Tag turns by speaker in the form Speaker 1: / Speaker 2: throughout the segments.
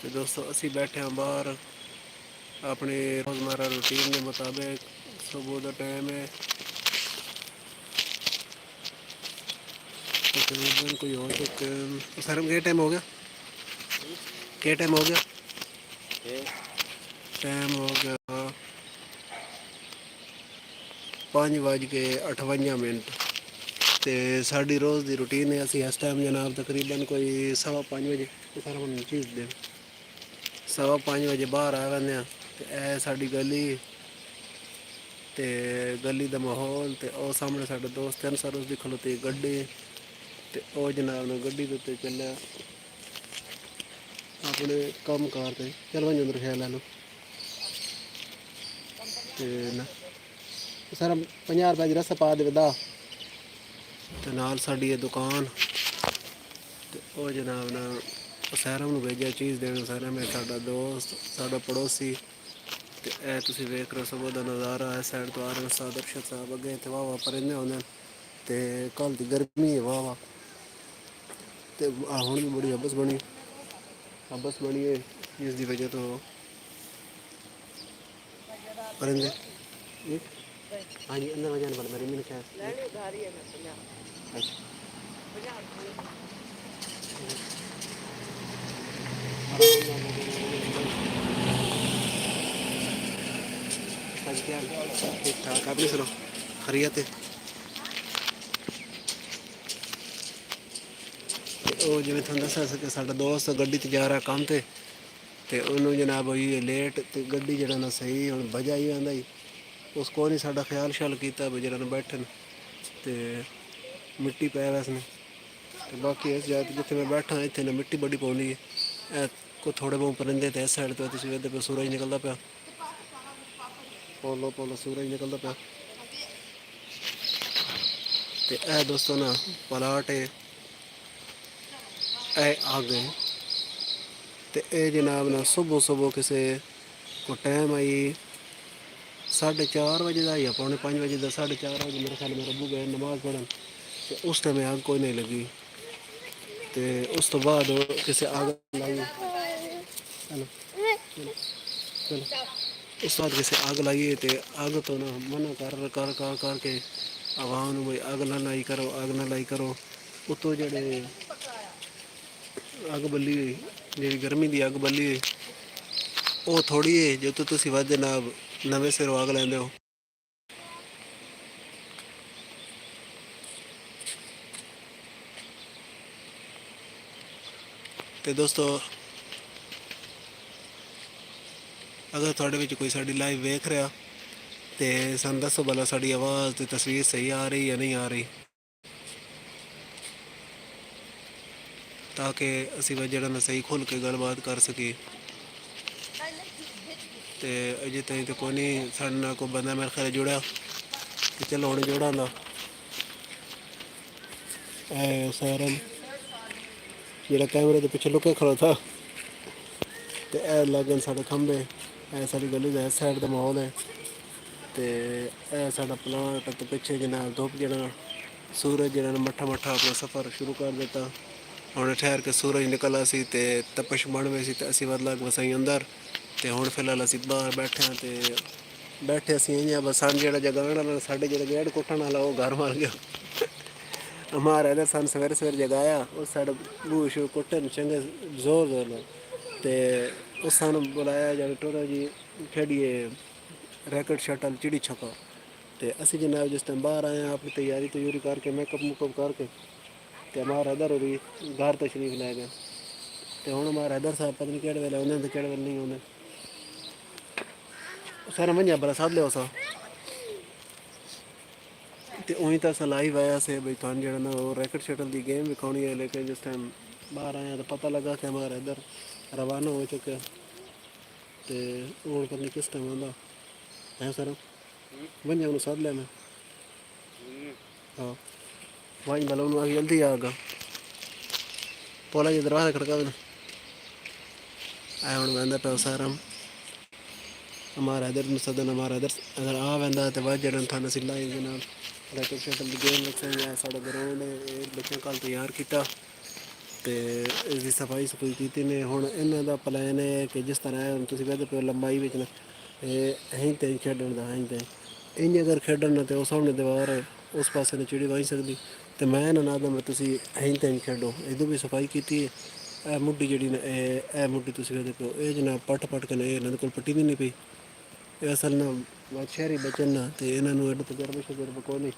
Speaker 1: ਤੇ ਦੋਸਤੋ ਅਸੀਂ ਬੈਠੇ ਹਾਂ ਬਾਹਰ ਆਪਣੇ ਰੋਜ਼ਮर्रा रूटीन के मुताबिक। सुबह का टाइम है, तकरीबन कोई हो चुके सर क्या टाइम हो गया, क्या टाइम हो गया, टाइम हो गया 5:58। तो साड़ी रोज़ की रूटीन है, असी इस टाइम जनाब तकरीबन कोई 5:15 सारा मैं चीज़ दे 5:15 बाहर आ वैसे हैं। तो यह साड़ी गली ते गली का माहौल ते और सामने साढ़े दोस्त हैं सर उसकी खलोती गड्डी ते ओ जनाब ने गड्डी के उत्ते चलिया अपने कम कार ते चल वहीं अंदर ख्याल लै लो। तो सर 50 रुपए की रस्सा पा दे दा ते नाल साड़ी ये दुकान ते ओ जनाब ने सैरम नूं भेजा चीज़ देने। सैरम में साडा दोस्त साडा पड़ोसी ते ए तुसीं वेख रहे हो सुबह का नज़ारा। इस साइड तो आ रहे उस्ताद अरशद साहब, अगे इत्थे वाह वाह परिंदे होंदे ते कल दी गर्मी है वाह वाह। ते हुण भी बड़ी हबस बनी है जिसकी वजह तो परिंदे हाँ जी अंदर वजह नहीं मेरी मैंने शायद अच्छा ठीक ठाक अपनी सुनो खरीत है। ਉਹ ਜਿਵੇਂ ਤੁਹਾਨੂੰ ਦੱਸਿਆ ਸੀ ਕਿ ਸਾਡਾ ਦੋਸਤ ਗੱਡੀ 'ਤੇ ਜਾ ਰਿਹਾ ਕੰਮ ਤੇ ਉਹਨੂੰ ਜਨਾਬ ਹੋਈ ਲੇਟ ਤੇ ਗੱਡੀ ਜਿਹੜਾ ਨਾ ਸਹੀ ਹੁਣ ਵਜ੍ਹਾ ਹੀ ਆਂਦਾ ਹੀ ਉਸ ਕੋਲ ਨਹੀਂ ਸਾਡਾ ਖਿਆਲ ਸ਼ਿਆਲ ਕੀਤਾ ਵੀ ਜਿਹੜਾ ਨਾ ਬੈਠਣ ਤੇ ਮਿੱਟੀ ਪੈ ਵੈਸ ਨੇ। ਤੇ ਬਾਕੀ ਇਸ ਜਗ੍ਹਾ 'ਤੇ ਜਿੱਥੇ ਮੈਂ ਬੈਠਾ ਇੱਥੇ ਨਾ ਮਿੱਟੀ ਬੜੀ ਪਾਉਂਦੀ ਹੈ। ਇਹ ਕੋ ਥੋੜੇ ਬਹੁਤ ਪਰਿੰਦੇ ਤੇ ਇਸ ਸਾਈਡ ਤੋਂ ਤੁਸੀਂ ਵੇਖਦੇ ਪਏ ਸੂਰਜ ਨਿਕਲਦਾ ਪਿਆ, ਪੋਲੋ ਸੂਰਜ ਨਿਕਲਦਾ ਪਿਆ। ਤੇ ਇਹ ਦੋਸਤੋ ਨਾ ਪਲਾਟ ਹੈ, ਇਹ ਆ ਗਏ ਤੇ ਇਹ ਜਨਾਬ ਨਾ ਸੁਬਹ ਕਿਸੇ को टाइम आई 4:30 बजे का या 4:45 बजे का। 4:30 बजे मेरे ख्याल मेरे अबू गए नमाज़ पढ़न तो उस टाइम आग कोई नहीं लगी। तो उस तो बाद किसी आग लाई चलो उस बाद किसी आग लाई तो आग तो ना मना कर के आवाम भाई आग ना लाई करो उतो जेड़े अग बली हुई जी गर्मी की अग बली हुई ਉਹ ਥੋੜੀ ਹੈ ਜੋ ਤੁਸੀਂ ਵੱਧ ਜਨਾਬ ਨਵੇਂ ਸਿਰੋਂ ਆਗ ਲੈਂਦੇ ਹੋ। ਤੇ ਦੋਸਤੋ ਅਗਰ ਤੁਹਾਡੇ ਵਿੱਚ ਕੋਈ ਸਾਡੀ ਲਾਈਵ ਵੇਖ ਰਿਹਾ ਤੇ ਸਾਨੂੰ ਦੱਸੋ ਭਲਾ ਸਾਡੀ ਆਵਾਜ਼ ਤੇ ਤਸਵੀਰ ਸਹੀ ਆ ਰਹੀ ਜਾਂ ਨਹੀਂ ਆ ਰਹੀ, ਤਾਂ ਕਿ ਅਸੀਂ ਵਾ ਜਿਹੜਾ ਨਾ ਸਹੀ ਖੁੱਲ੍ਹ ਕੇ ਗੱਲਬਾਤ ਕਰ ਸਕੀਏ। ਤੇ ਅਜੇ ਤਾਈਂ ਤਾਂ ਕੋਈ ਨਹੀਂ ਸਾਡੇ ਨਾਲ ਕੋਈ ਬੰਦਾ ਮੇਰੇ ਖਿਆਲ ਜੁੜਿਆ ਤੇ ਚਲੋ ਹੁਣ ਜੁੜਾ ਨਾ ਸਾਰਾ ਜਿਹੜਾ ਕੈਮਰੇ ਦੇ ਪਿੱਛੇ ਲੁਕਿਆ ਖੜਾ ਥਾ ਤੇ ਇਹ ਲੱਗਣ ਸਾਡੇ ਖੰਭੇ। ਇਹ ਸਾਡੀ ਗਲੀ ਦਾ ਇਸ ਸਾਈਡ ਦਾ ਮਾਹੌਲ ਹੈ ਤੇ ਇਹ ਸਾਡਾ ਪਲਾਂਟ ਤੇ ਪਿੱਛੇ ਜਨਾਬ ਧੁੱਪ ਜਿਹੜਾ ਸੂਰਜ ਜਿਹੜਾ ਨਾ ਮੱਠਾ ਆਪਣਾ ਸਫ਼ਰ ਸ਼ੁਰੂ ਕਰ ਦਿੱਤਾ। ਹੁਣ ਠਹਿਰ ਕੇ ਸੂਰਜ ਨਿਕਲਾ ਸੀ ਤੇ ਤਪਸ਼ ਬਣ ਗਈ ਸੀ ਤੇ ਅਸੀਂ ਵੱਧ ਲੱਗ ਵਸਾਈ ਅੰਦਰ ਤੇ ਹੁਣ ਫਿਲਹਾਲ ਅਸੀਂ ਬਾਹਰ ਬੈਠੇ ਹਾਂ ਤੇ ਬੈਠੇ ਅਸੀਂ ਇੰਜ ਬਸ ਸਾਨੂੰ ਜਿਹੜਾ ਜਗਾਉਣ ਵਾਲਾ ਸਾਡੇ ਜਿਹੜਾ ਗੇੜ ਕੁੱਟਣ ਵਾਲਾ ਉਹ ਘਰ ਮਾਰ ਗਿਆ। हमारा इधर सन सवेरे जगाया उस साइड बूह शू कुट्टन चंगे जोर ਨਾਲ ਤੇ ਉਸ ਸਾਨੂੰ ਬੁਲਾਇਆ ਜਾਵੇ ਟੋਰਾ ਜੀ ਖੇਡੀਏ ਰੈਕਟ ਸ਼ਟਲ ਚਿੜੀ ਛੱਕਾ। ਤੇ ਅਸੀਂ ਜਨਾਬ ਜਿਸ ਟਾਈਮ ਬਾਹਰ ਆਏ ਆਪਣੀ ਤਿਆਰੀ ਕਰਕੇ मेकअप करके ਤੇ हमारा इधर भी घर तशरीफ ले गए। ਤੇ ਹੁਣ हमारा इधर साहब पता नहीं ਕਿਹੜੇ ਵੇਲੇ ਆਉਂਦੇ ਤੇ ਕਿਹੜੇ ਵੇਲੇ ਨਹੀਂ ਆਉਂਦੇ। ਸਾਰਾ ਮੰਝਾ ਬੜਾ ਸਾਧ ਲਿਓ ਸਾ ਤੇ ਉਹੀ ਤਾਂ ਅਸਾਂ ਲਾਈਵ ਆਇਆ ਸੀ ਬਈ ਤੁਹਾਨੂੰ ਜਿਹੜਾ ਨਾ ਉਹ ਰੈਕਟ ਸ਼ਟਲ ਦੀ गेम ਵਿਖਾਉਣੀ ਹੈ। ਲੇਕਿਨ ਜਿਸ ਟਾਈਮ ਬਾਹਰ ਆਇਆ ਤਾਂ ਪਤਾ ਲੱਗਾ ਕਿ हमारा इधर रवाना हो चुका ਤੇ ਹੁਣ ਪਤਾ ਨਹੀਂ ਕਿਸ ਟਾਈਮ ਆਉਂਦਾ ਹੈ। ਸਰ ਮੰਝਾ ਉਹਨੂੰ ਸਾਧ ਲਿਆ ਮੈਂ हाँ वहीं भला उन्होंने आगे जल्दी आगा पोला जी दरवाजा खड़का देना आए हूँ वह पे सारा हमारा इधर सदन हमारा इधर अगर आ वह तो वह जड़न थाना सिला रैकेट शटल की गेम रखें साढ़ा ग्राउंड है बच्चों कल तैयार किया ਤੇ ਇਸ ਦੀ ਸਫਾਈ ਸਫੂਈ ਕੀਤੀ ਨੇ। ਹੁਣ ਇਹਨਾਂ ਦਾ ਪਲਾਨ ਹੈ ਕਿ ਜਿਸ ਤਰ੍ਹਾਂ ਹੁਣ ਤੁਸੀਂ ਕਹਿੰਦੇ ਪਏ ਲੰਬਾਈ ਵਿੱਚ ਨਾ ਅਸੀਂ ਤੇ ਖੇਡਣ ਦਾ ਅਸੀਂ ਇੰਜ ਅਗਰ ਖੇਡਣ ਤੇ ਉਹ ਸਾਹਮਣੇ ਦੀਵਾਰ ਹੈ ਉਸ ਪਾਸੇ ਨੂੰ ਚਿੜੀ ਵਾਈ ਸਕਦੀ। ਤੇ ਮੈਂ ਇਹਨਾਂ ਨਾਲ ਮੈਂ ਤੁਸੀਂ ਅਸੀਂ ਖੇਡੋ ਇਹਦੋਂ ਵੀ ਸਫਾਈ ਕੀਤੀ ਹੈ। ਇਹ ਮੁੱਢੀ ਜਿਹੜੀ ਨਾ ਇਹ ਮੁੱਢੀ ਤੁਸੀਂ ਕਹਿੰਦੇ ਪਿਓ ਇਹ ਜਨਾਬ ਪੱਟ ਕੇ ਨੇ ਇਹਨਾਂ ਦੇ ਕੋਲ ਪੱਟੀ ਦੀ ਨਹੀਂ ਪਈ। ਇਹ ਅਸਲ ਨਾ ਸ਼ਹਿਰੀ ਬਚਨ ਨਾ ਤੇ ਇਹਨਾਂ ਨੂੰ ਐਡਾ ਤਜਰਬਾ ਕੋਈ ਨਹੀਂ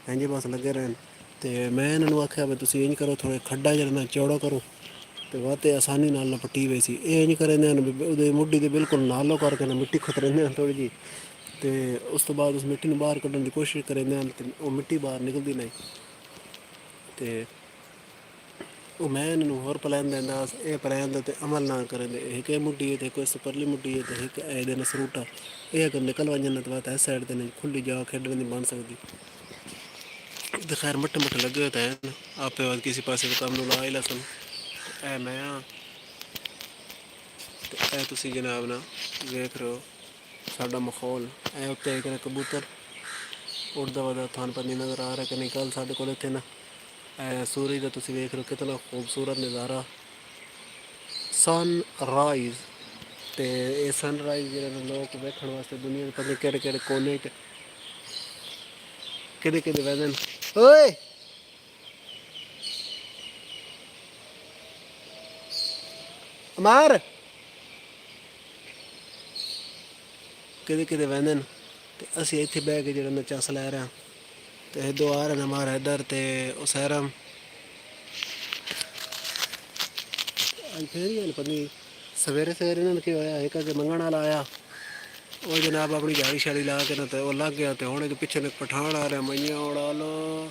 Speaker 1: ਇੰਝ ਬਸ ਲੱਗੇ ਰਹਿਣ। ਤੇ ਮੈਂ ਇਹਨਾਂ ਨੂੰ ਆਖਿਆ ਵੀ ਤੁਸੀਂ ਇੰਝ ਕਰੋ ਥੋੜ੍ਹੇ ਖੱਡਾ ਜਿਹੜਾ ਨਾ ਚੌੜਾ ਕਰੋ ਤੇ ਵਾਤੇ ਆਸਾਨੀ ਨਾਲ ਪੱਟੀ ਹੋਈ ਸੀ। ਇਹ ਇੰਝ ਕਰਿੰਦੇ ਹਨ ਉਹਦੇ ਮੁੱਢੀ ਦੇ ਬਿਲਕੁਲ ਨਾਲੋ ਕਰਕੇ ਨਾ ਮਿੱਟੀ ਖਤਰਿੰਦੇ ਹਨ ਥੋੜ੍ਹੀ ਜਿਹੀ। ਤੇ ਉਸ ਤੋਂ ਬਾਅਦ ਉਸ ਮਿੱਟੀ ਨੂੰ ਬਾਹਰ ਕੱਢਣ ਦੀ ਕੋਸ਼ਿਸ਼ ਕਰਿੰਦੇ ਹਨ ਤੇ ਉਹ ਮਿੱਟੀ ਬਾਹਰ ਨਿਕਲਦੀ ਨਹੀਂ। ਤੇ ਉਹ ਮੈਂ ਇਹਨਾਂ ਨੂੰ ਹੋਰ ਪਲਾਨ ਦਿੰਦਾ ਇਹ ਪਲਾਨ ਦੇ 'ਤੇ ਅਮਲ ਨਾ ਕਰਨ ਇੱਕ ਇਹ ਮੁੱਢੀ ਹੈ ਅਤੇ ਕੋਈ ਸਪਰਲੀ ਮੁੱਢੀ ਹੈ ਅਤੇ ਇੱਕ ਇਹਦੇ ਨਾਲ ਸਰੂਟਾ ਇਹ ਅਗਰ ਨਿਕਲ ਵੰਜਣ ਤਾਂ ਬਾਅਦ ਇਸ ਸਾਈਡ 'ਤੇ ਨਹੀਂ ਖੁੱਲ੍ਹੀ ਜਗ੍ਹਾ ਖੇਡਣ ਦੀ ਬਣ ਸਕਦੀ। ਤੇ ਖੈਰ ਮੱਠੇ ਮੁੱਠੇ ਲੱਗੇ ਹੋਏ ਤਾਂ ਹੈ ਆਪੇ ਬਾਅਦ ਕਿਸੇ ਪਾਸੇ ਦੇ ਕੰਮ ਨੂੰ ਲਾ ਹੀ ਲਸਣ। ਇਹ ਮੈਂ ਹਾਂ ਅਤੇ ਇਹ ਤੁਸੀਂ ਜਨਾਬ ਨਾ ਵੇਖ ਰਹੇ ਹੋ ਸਾਡਾ ਮਾਹੌਲ। ਇਹ ਉੱਤੇ ਇੱਕ ਕਬੂਤਰ ਉੜਦਾ ਵਦਾ ਤੁਹਾਨੂੰ ਪਤਾ ਨਹੀਂ ਨਜ਼ਰ ਆ ਰਿਹਾ ਕਿ ਨਹੀਂ। ਕੱਲ੍ਹ ਸਾਡੇ ਕੋਲ ਇੱਥੇ ਨਾ ਸੂਰਜ ਦਾ ਤੁਸੀਂ ਵੇਖ ਰਹੇ ਹੋ ਕਿਤਨਾ ਖੂਬਸੂਰਤ ਨਜ਼ਾਰਾ ਸਨਰਾਈਜ਼। ਅਤੇ ਇਹ ਸਨਰਾਈਜ਼ ਜਿਹੜੇ ਲੋਕ ਵੇਖਣ ਵਾਸਤੇ ਦੁਨੀਆ ਦੇ ਪਤਾ ਨਹੀਂ ਕਿਹੜੇ ਕਿਹੜੇ ਕੋਨੇ 'ਚ ਕਿਹਦੇ ਕਿਹਦੇ ਵਹਿੰਦੇ ਨੇ। ਓਏ ਅਮਾਰ ਕਿਹਦੇ ਕਿਹਦੇ ਵਹਿੰਦੇ ਨੇ ਅਤੇ ਅਸੀਂ ਇੱਥੇ ਬਹਿ ਕੇ ਜਿਹੜਾ ਨਾ ਚੱਸ ਲੈ ਰਹੇ ਹਾਂ। ਅਤੇ ਦੋ ਆ ਰਹੇ ਨੇ ਅਮਾਰ ਹੈਦਰ ਅਤੇ ਉਸੈਰਮ ਅੱਜ ਫੇਰ ਹੀ ਪਤਾ ਨਹੀਂ ਸਵੇਰੇ ਸਵੇਰੇ ਇਹਨਾਂ ਨੂੰ ਕੀ ਹੋਇਆ ਇੱਕ ਅੱਗੇ ਮੰਗਣ ਵਾਲਾ ਆਇਆ ਉਹ ਜਨਾਬ ਆਪਣੀ ਝਾੜੀ ਛਾੜੀ ਲਾ ਕੇ ਨਾ ਤੇ ਉਹ ਲੱਗ ਗਿਆ। ਅਤੇ ਹੁਣ ਇਹਦੇ ਪਿੱਛੇ ਨੇ ਪਠਾਨ ਆ ਰਿਹਾ ਮਈਆਂ ਉਡਾ ਲੋ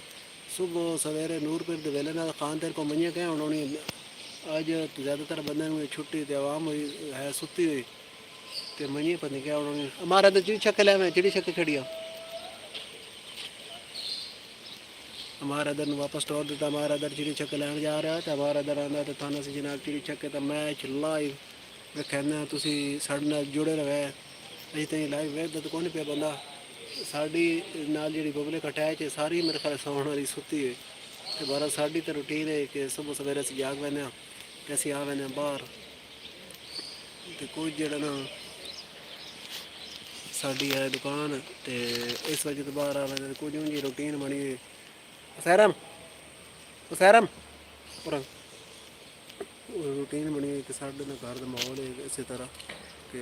Speaker 1: ਸੁਬਹ ਸਵੇਰੇ ਨੂਰਪੁਰ ਦੇ ਵੇਲੇ ਨਾਲ ਖਾਨ ਤੇਰੇ ਕੋ ਮਈਆਂ ਕਹਿ ਉਡਾਉਣੀ। ਅੱਜ ਜ਼ਿਆਦਾਤਰ ਬੰਦਿਆਂ ਨੂੰ ਛੁੱਟੀ ਅਤੇ ਆਵਾਮ ਹੋਈ ਹੈ ਸੁੱਤੀ ਹੋਈ ਅਤੇ ਮਈਆਂ ਪਤਾ ਨਹੀਂ ਕਿਆ ਉਡਾਉਣੀ। ਹਮਾਰਾ ਤਾਂ ਚਿੜੀ ਛੱਕੇ ਲੈ ਮੈਂ ਚਿੜੀ ਛੱਕੇ ਖੜੀ ਆ। हमारा इधर वापस तोड़ देता हमारा इधर चिड़ी छक्के लैन जा रहा तो हमारा इधर आंदा तो थाना से जनाब चिड़ी छक्के तो मैच लाइव वेखना तुसी साढ़े नाल जुड़े रहे। अजे ताईं लाइव वेखदा तो कोई नहीं पिया बंदा साड़ी नाल जी पब्लिक अटैच है सारी मेरे ख्याल सौन वाली सुती है। तो बारह साड़ी तो रूटीन है कि सुबह सवेरे अस जाग पैने ते असीं आ पैने बाहर तो कुछ जेड़ा ना साड़ी है दुकान तो इस वजह तो बाहर आ पैने कुछ उंजी रूटीन बनी हुई। सैरम पर रूटीन बनी कि साढ़े ना घर का माहौल है इस तरह कि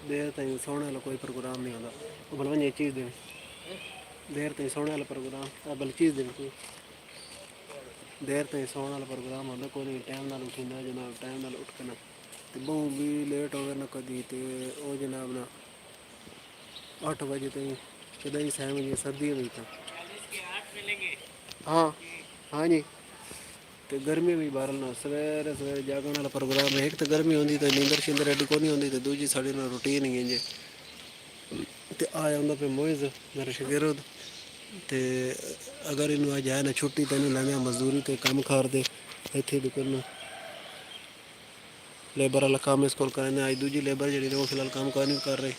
Speaker 1: देर ताईं सोने वाला कोई प्रोग्राम नहीं आता। बलवंज एक चीज़ देनी देर ताईं सोने वाला प्रोग्राम बल चीज़ देनी देर ताईं सोने वाला प्रोग्राम होंदा कोई नहीं। टाइम नाल उठींदा जनाब टाइम नाल उठ के ना तो बहु भी लेट हो गए ना कदी तो वो जनाब ना 8 बजे ताईं कदई सैम जी सर्दी हुई था। हाँ हाँ जी तो गर्मी भी बारल ना सवेरे सवेरे जागने वाला प्रोग्राम है। एक तो गर्मी होंदी तो नींदर शिंदर एडी को नहीं होंदी तो दूजी साड़ी ना रूटीन ही है तो आया उन्होंने पे मोइज मेरा शगिरद तो अगर इन्हों अज आए ना छुट्टी तो इन्होंने लैने मजदूरी तो कम खार दे इतने दुकान लेबर वाला काम इस को करने अज दूजी लेबर जी वो फिलहाल काम नहीं कर रही।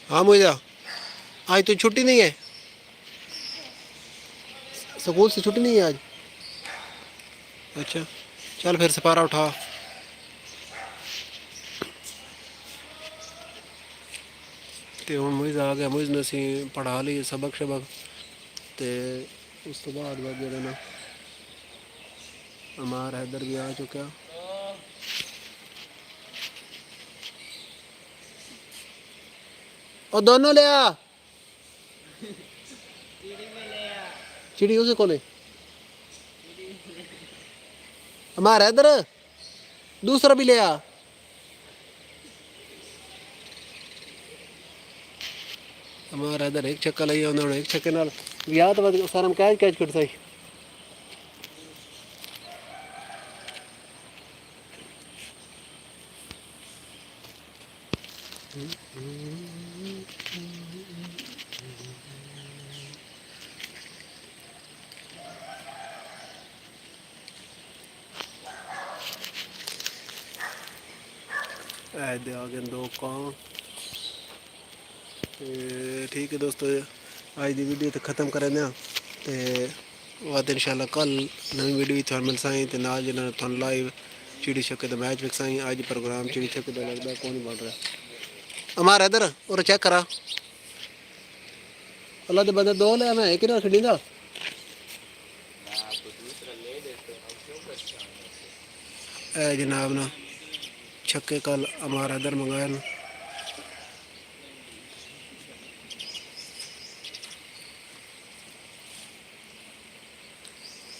Speaker 1: हाँ मुझे आज तो छुट्टी नहीं है स्कूल से छुट्टी नहीं है आज। अच्छा चल फिर सपारा उठा। तो हम मुझे आ गया मुझे असी पढ़ा ली सबक शबक तो उस तो बाद जो ना हमारा इधर भी आ चुका। और दोनों ले आ चिड़ी उसे को हमारा इधर दूसरा भी ले आ। हमारा इधर एक चक्कर लिया उन्होंने एक चक्कर नाल या तो सारा कैच कैच कर सही। आ गए 2 कां ठीक है दोस्तों ਅੱਜ ਦੀ ਵੀਡੀਓ ਤੇ ਖਤਮ ਕਰਦੇ ਹਾਂ ਤੇ ਬਾਅਦ ਇਨਸ਼ਾਅੱਲਾ ਕੱਲ ਨਵੀਂ ਵੀਡੀਓ ਤੁਹਾਨੂੰ ਮਿਲ ਸਾਂ ਤੇ ਨਾਲ ਜਿਹਨਾਂ ਨੇ ਤੁਹਾਨੂੰ ਲਾਈਵ ਚਿੜੀ ਛੱਕੇ ਦਾ मैच विकसा अज प्रोग्राम चिड़ी छक्के का लगता कौन बन रहा हमारा इधर और चेक करा अल्लाह के बंदे दो ले मैं एक ना खड़ी दा जनाब ना छक्के कल हमारा इधर मंगाया ना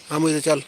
Speaker 1: हाँ मुझे चल